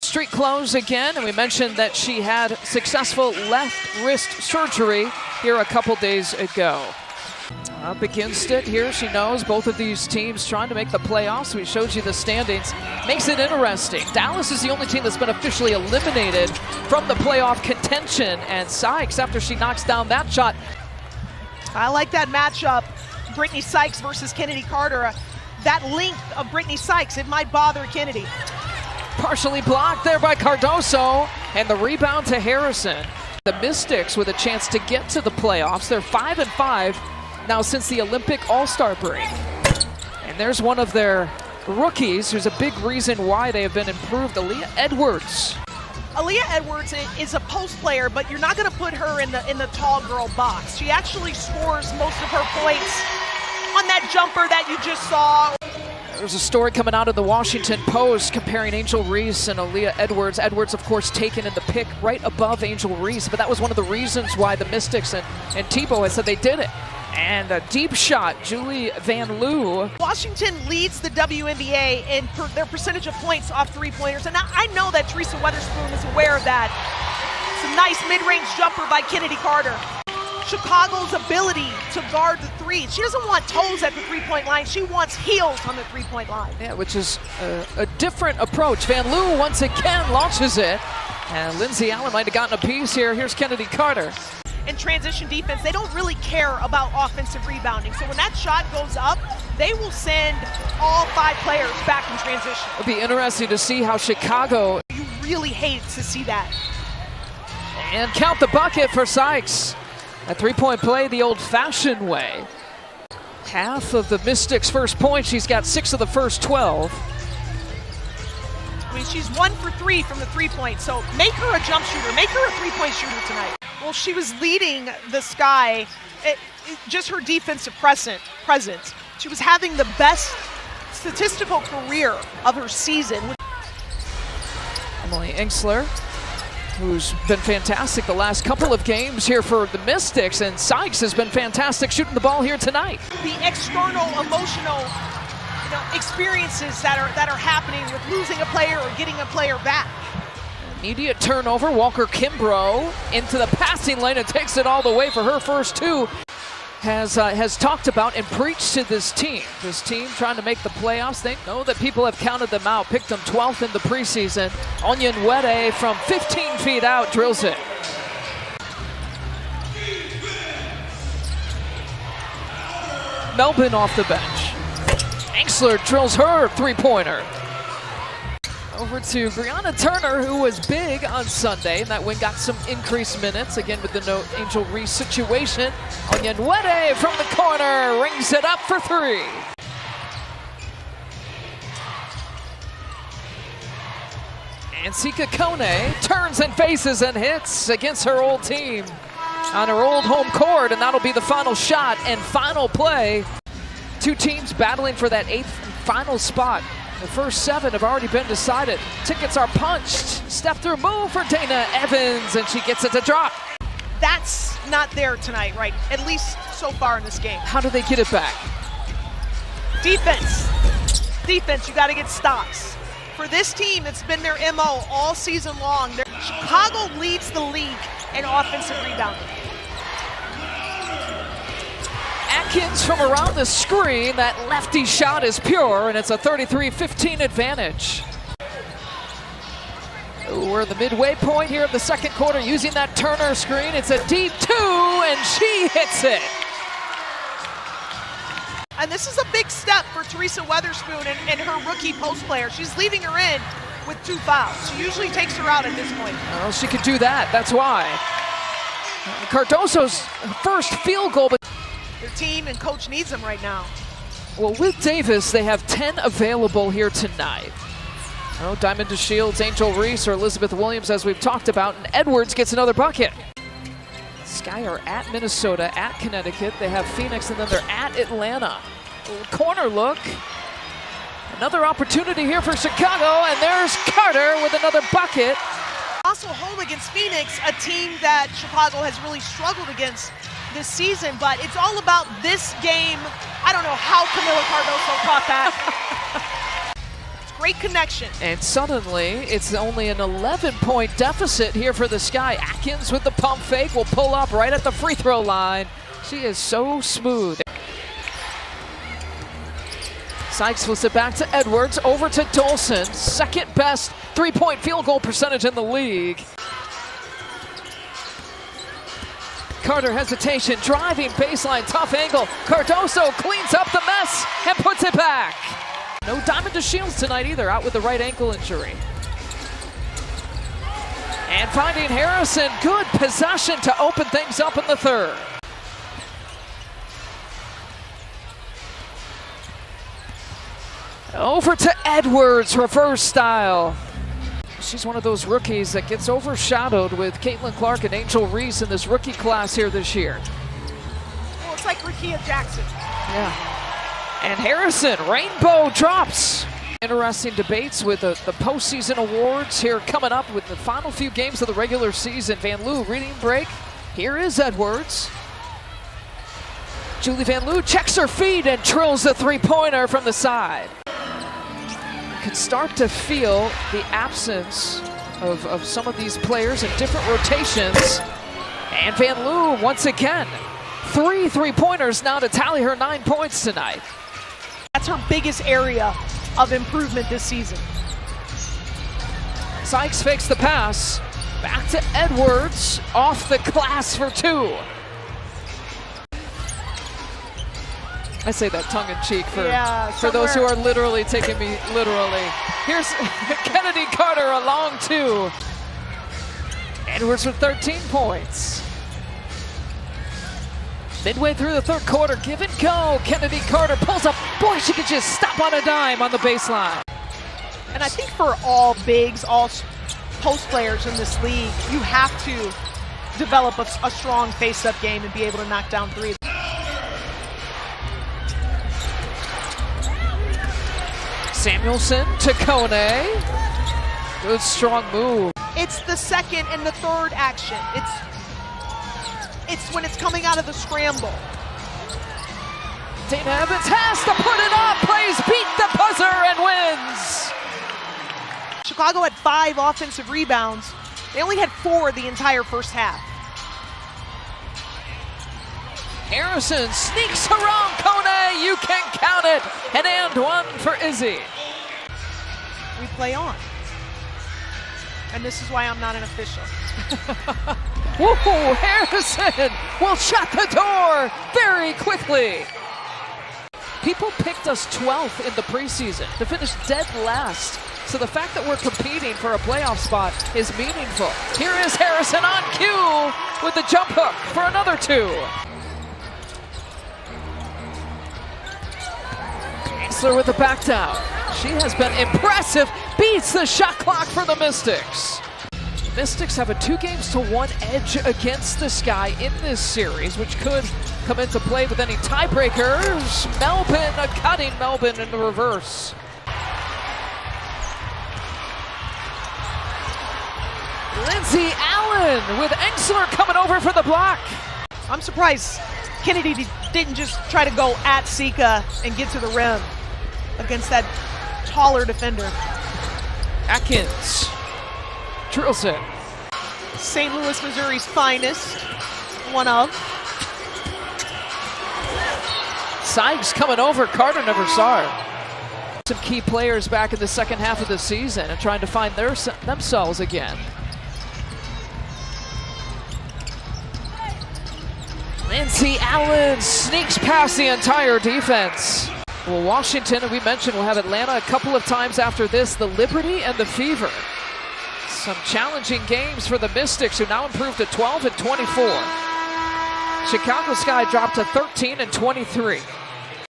Street clothes again, and we mentioned that she had successful left wrist surgery here a couple days ago. Up against it here, she knows both of these teams trying to make the playoffs. We showed you the standings. Makes it interesting. Dallas is the only team that's been officially eliminated from the playoff contention, and Sykes, after she knocks down that shot. I like that matchup, Brittany Sykes versus Kennedy Carter. That length of Brittany Sykes, it might bother Kennedy. Partially blocked there by Cardoso, and the rebound to Harrison. The Mystics with a chance to get to the playoffs. They're 5-5 now since the Olympic All-Star break. And there's one of their rookies who's a big reason why they have been improved, Aaliyah Edwards. Aaliyah Edwards is a post player, but you're not going to put her in the tall girl box. She actually scores most of her points on that jumper that you just saw. There's a story coming out of the Washington Post comparing Angel Reese and Aaliyah Edwards. Edwards, of course, taken in the pick right above Angel Reese, but that was one of the reasons why the Mystics and Tebow had said they did it. And a deep shot, Julie Van Loo. Washington leads the WNBA in their percentage of points off three-pointers, and I know that Teresa Weatherspoon is aware of that. It's a nice mid-range jumper by Kennedy Carter. Chicago's ability to guard the three. She doesn't want toes at the three-point line. She wants heels on the three-point line. Yeah, which is a different approach. Van Loo once again launches it. And Lindsay Allen might have gotten a piece here. Here's Kennedy Carter. In transition defense, they don't really care about offensive rebounding. So when that shot goes up, they will send all 5 players back in transition. It'll be interesting to see how Chicago... You really hate to see that. And count the bucket for Sykes. A three-point play the old-fashioned way. Half of the Mystics' first point. She's got 6 of the first 12. I mean, she's 1 for 3 from the three-point, so make her a jump shooter. Make her a three-point shooter tonight. Well, she was leading the Sky, just her defensive presence. She was having the best statistical career of her season. Emily Enxler, who's been fantastic the last couple of games here for the Mystics, and Sykes has been fantastic shooting the ball here tonight. The external emotional experiences that are happening with losing a player or getting a player back. Immediate turnover, Walker Kimbrough into the passing lane and takes it all the way for her first 2. Has talked about and preached to this team. This team trying to make the playoffs. They know that people have counted them out, picked them 12th in the preseason. Onyenwere from 15 feet out drills it. Melbourne off the bench. Enxler drills her three-pointer. Over to Brianna Turner, who was big on Sunday, and that win got some increased minutes. Again, with the no Angel Reese situation. Onyenwere from the corner rings it up for 3. And Sika Kone turns and faces and hits against her old team on her old home court, and that'll be the final shot and final play. 2 teams battling for that 8th and final spot. The first 7 have already been decided. Tickets are punched. Step through move for Dana Evans, and she gets it to drop. That's not there tonight, right? At least so far in this game. How do they get it back? Defense. Defense, you got to get stops. For this team, it's been their MO all season long. Chicago leads the league in offensive rebounding. Atkins from around the screen. That lefty shot is pure, and it's a 33-15 advantage. We're at the midway point here of the second quarter using that Turner screen. It's a deep 2, and she hits it. And this is a big step for Teresa Weatherspoon and her rookie post player. She's leaving her in with 2 fouls. She usually takes her out at this point. Well, she could do that. That's why. Cardoso's first field goal, but their team and coach needs them right now. Well, with Davis, they have 10 available here tonight. Oh, Diamond DeShields, Angel Reese, or Elizabeth Williams, as we've talked about, and Edwards gets another bucket. Sky are at Minnesota, at Connecticut. They have Phoenix, and then they're at Atlanta. Corner look. Another opportunity here for Chicago, and there's Carter with another bucket. Also home against Phoenix, a team that Chicago has really struggled against this season, but it's all about this game. I don't know how Camila Cardoso caught that. It's Great connection. And suddenly, it's only an 11-point deficit here for the Sky. Atkins with the pump fake will pull up right at the free throw line. She is so smooth. Sykes flips it back to Edwards, over to Dolson. Second best three-point field goal percentage in the league. Carter hesitation, driving baseline, tough angle. Cardoso cleans up the mess and puts it back. No Diamond DeShields tonight either, out with the right ankle injury. And finding Harrison, good possession to open things up in the third. Over to Edwards, reverse style. She's one of those rookies that gets overshadowed with Caitlin Clark and Angel Reese in this rookie class here this year. Well, it's like Rakia Jackson. Yeah. And Harrison, rainbow drops. Interesting debates with the postseason awards here coming up with the final few games of the regular season. Van Loo reading break. Here is Edwards. Julie Van Loo checks her feet and drills the three-pointer from the side. Can start to feel the absence of some of these players in different rotations. And Van Loo once again, three-pointers now to tally her 9 points tonight. That's her biggest area of improvement this season. Sykes fakes the pass, back to Edwards, off the glass for two. I say that tongue-in-cheek for those who are literally taking me literally. Here's Kennedy Carter, a long two. Edwards with 13 points. Midway through the third quarter, give and go. Kennedy Carter pulls up. Boy, she could just stop on a dime on the baseline. And I think for all bigs, all post players in this league, you have to develop a strong face-up game and be able to knock down threes. Samuelson to Kone. Good strong move. It's the second and the third action. It's when it's coming out of the scramble. Dana Evans has to put it up, plays beat the buzzer and wins. Chicago had 5 offensive rebounds. They only had 4 the entire first half. Harrison sneaks around Kone, you can count it. And one for Izzy. We play on. And this is why I'm not an official. Woo, Harrison will shut the door very quickly. People picked us 12th in the preseason to finish dead last. So the fact that we're competing for a playoff spot is meaningful. Here is Harrison on cue with the jump hook for another 2. Aisler with the back down. She has been impressive, beats the shot clock for the Mystics. Mystics have a 2-1 edge against the Sky in this series, which could come into play with any tiebreakers. Melbourne, cutting Melbourne in the reverse. Lindsay Allen with Aisler coming over for the block. I'm surprised Kennedy didn't just try to go at Sika and get to the rim against that taller defender. Atkins drills it. St. Louis, Missouri's finest, one of. Sykes coming over, Carter never saw her. Some key players back in the second half of the season and trying to find themselves again. Lindsay Allen sneaks past the entire defense. Well, Washington, we mentioned, will have Atlanta a couple of times after this, the Liberty and the Fever. Some challenging games for the Mystics, who now improved to 12-24. Chicago Sky dropped to 13-23.